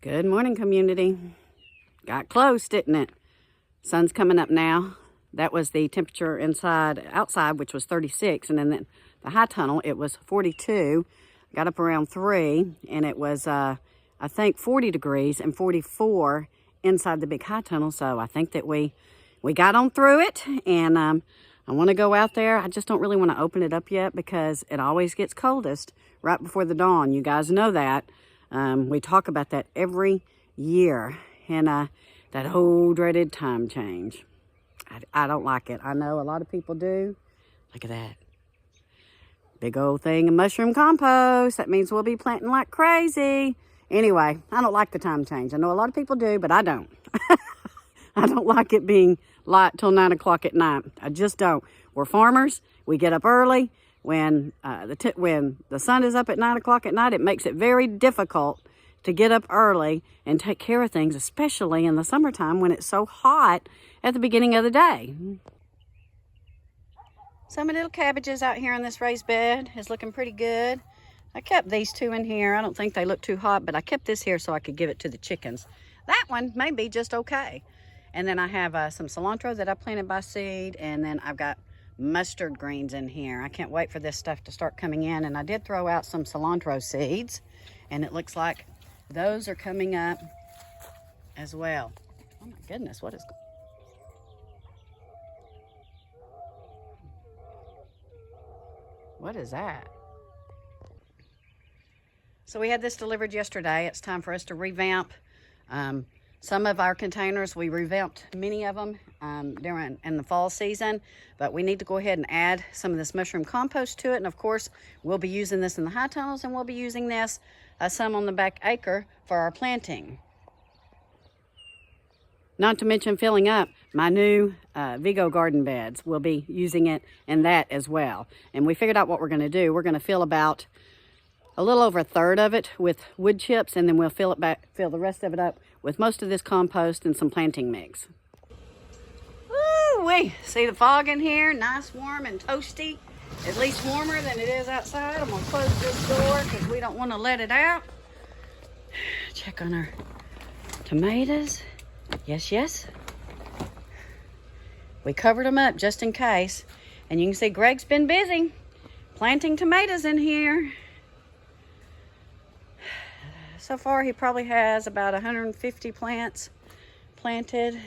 Good morning, community. Got close, didn't it? Sun's coming up now. That was the temperature outside, which was 36. And then the high tunnel, it was 42. Got up around 3, and it was, I think, 40 degrees and 44 inside the big high tunnel. So I think that we got on through it, and I want to go out there. I just don't really want to open it up yet because it always gets coldest right before the dawn. You guys know that. We talk about that every year, and that whole dreaded time change. I don't like it. I know a lot of people do. Look at that. Big old thing of mushroom compost. That means we'll be planting like crazy. Anyway, I don't like the time change. I know a lot of people do, but I don't. I don't like it being light till 9 o'clock at night. I just don't. We're farmers. We get up early. When the sun is up at 9 o'clock at night, it makes it very difficult to get up early and take care of things, especially in the summertime when it's so hot at the beginning of the day. So my little cabbages out here on this raised bed is looking pretty good. I kept these 2 in here. I don't think they look too hot, but I kept this here so I could give it to the chickens. That one may be just okay. And then I have some cilantro that I planted by seed, and then I've got mustard greens in here. I can't wait for this stuff to start coming in. And I did throw out some cilantro seeds, and it looks like those are coming up as well. Oh my goodness, what is that? So we had this delivered yesterday. It's time for us to revamp some of our containers. We revamped many of them in the fall season, but we need to go ahead and add some of this mushroom compost to it. And of course, we'll be using this in the high tunnels, and we'll be using this some on the back acre for our planting. Not to mention filling up my new Vigo garden beds. We'll be using it in that as well. And we figured out what we're going to do. We're going to fill about a little over 1/3 of it with wood chips, and then we'll fill the rest of it up with most of this compost and some planting mix. Ooh-wee! See the fog in here? Nice, warm, and toasty. At least warmer than it is outside. I'm going to close this door because we don't want to let it out. Check on our tomatoes. Yes. We covered them up just in case. And you can see Greg's been busy planting tomatoes in here. So far, he probably has about 150 plants planted.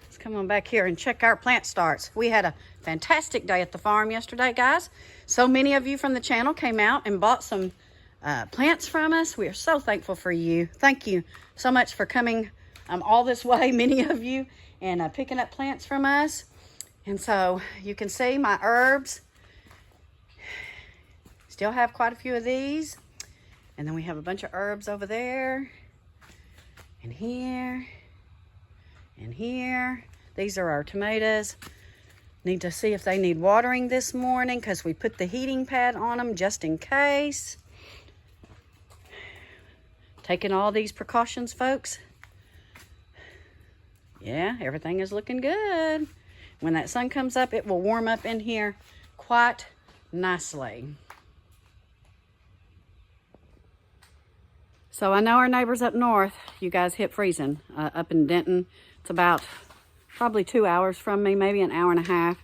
Let's come on back here and check our plant starts. We had a fantastic day at the farm yesterday, guys. So many of you from the channel came out and bought some plants from us. We are so thankful for you. Thank you so much for coming all this way, many of you, and picking up plants from us. And so you can see my herbs. Still have quite a few of these. And then we have a bunch of herbs over there, and here, and here. These are our tomatoes. Need to see if they need watering this morning because we put the heating pad on them just in case. Taking all these precautions, folks. Yeah, everything is looking good. When that sun comes up, it will warm up in here quite nicely. So I know our neighbors up north, you guys hit freezing up in Denton. It's about probably 2 hours from me, maybe an hour and a half.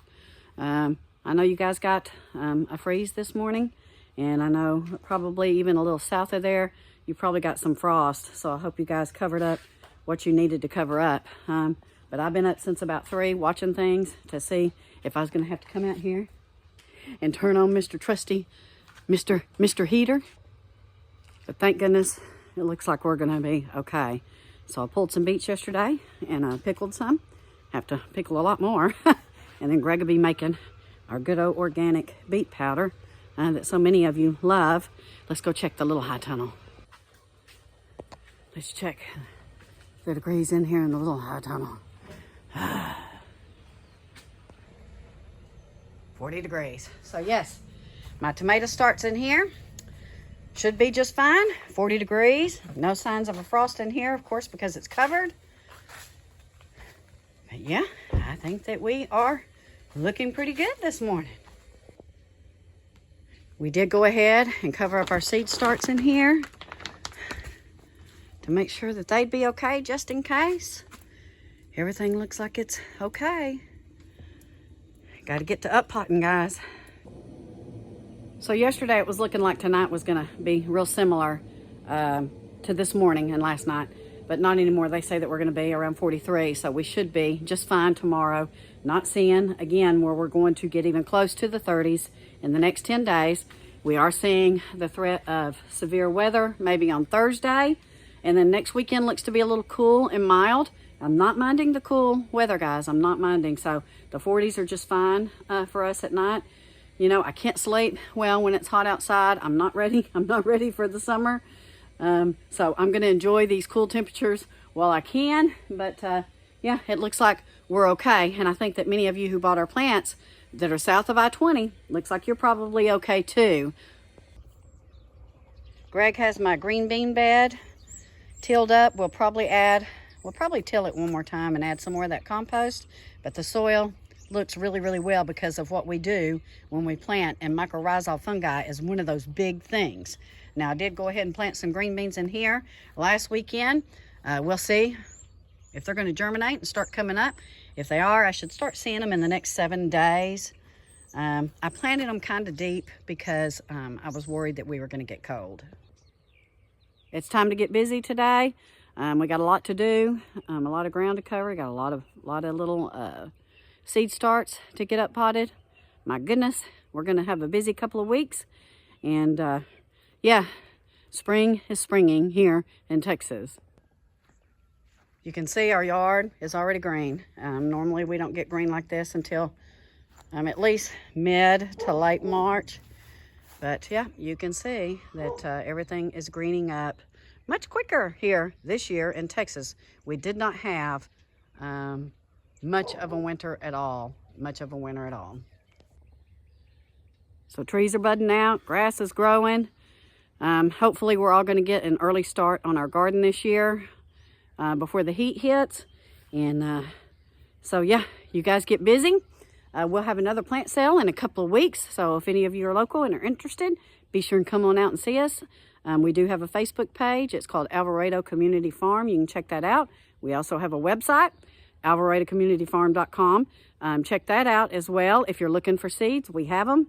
I know you guys got a freeze this morning, and I know probably even a little south of there, you probably got some frost. So I hope you guys covered up what you needed to cover up. But I've been up since about 3 watching things to see if I was going to have to come out here and turn on Mr. Trusty, Mr. Heater. But thank goodness, it looks like we're going to be okay. So I pulled some beets yesterday and I pickled some. Have to pickle a lot more. And then Greg will be making our good old organic beet powder that so many of you love. Let's go check the little high tunnel. Let's check the degrees in here in the little high tunnel. 40 degrees. So yes, my tomato starts in here. Should be just fine. 40 degrees. No signs of a frost in here, of course, because it's covered. But yeah, I think that we are looking pretty good this morning. We did go ahead and cover up our seed starts in here. to make sure that they'd be okay just in case. Everything looks like it's okay. Got to get to up potting, guys. So yesterday it was looking like tonight was gonna be real similar to this morning and last night, but not anymore. They say that we're gonna be around 43, so we should be just fine tomorrow. Not seeing, again, where we're going to get even close to the 30s in the next 10 days. We are seeing the threat of severe weather maybe on Thursday, and then next weekend looks to be a little cool and mild. I'm not minding the cool weather, guys. I'm not minding. So the 40s are just fine for us at night. You know, I can't sleep well when it's hot outside. I'm not ready. I'm not ready for the summer. So I'm going to enjoy these cool temperatures while I can. But yeah, it looks like we're okay. And I think that many of you who bought our plants that are south of I-20, looks like you're probably okay too. Greg has my green bean bed tilled up. We'll probably till it one more time and add some more of that compost. But the soil looks really, really well because of what we do when we plant, and mycorrhizal fungi is one of those big things. Now, I did go ahead and plant some green beans in here last weekend. We'll see if they're going to germinate and start coming up. If they are, I should start seeing them in the next 7 days. I planted them kind of deep because I was worried that we were going to get cold. It's time to get busy today. We got a lot to do, a lot of ground to cover. We got a lot of little seed starts to get up potted. My goodness, we're going to have a busy couple of weeks. And yeah, spring is springing here in Texas. You can see our yard is already green. Normally we don't get green like this until at least mid to late March. But yeah, you can see that everything is greening up much quicker here this year in Texas. We did not have much of a winter at all. So trees are budding out, grass is growing. Hopefully we're all going to get an early start on our garden this year before the heat hits. And so yeah, you guys get busy. We'll have another plant sale in a couple of weeks. So if any of you are local and are interested, be sure and come on out and see us. We do have a Facebook page. It's called Alvarado Community Farm. You can check that out. We also have a website, alvaradocommunityfarm.com. Check that out as well. If you're looking for seeds, we have them.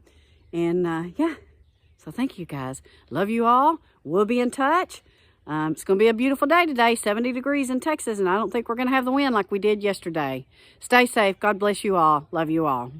And yeah, so thank you guys. Love you all. We'll be in touch. It's going to be a beautiful day today, 70 degrees in Texas, and I don't think we're going to have the wind like we did yesterday. Stay safe. God bless you all. Love you all.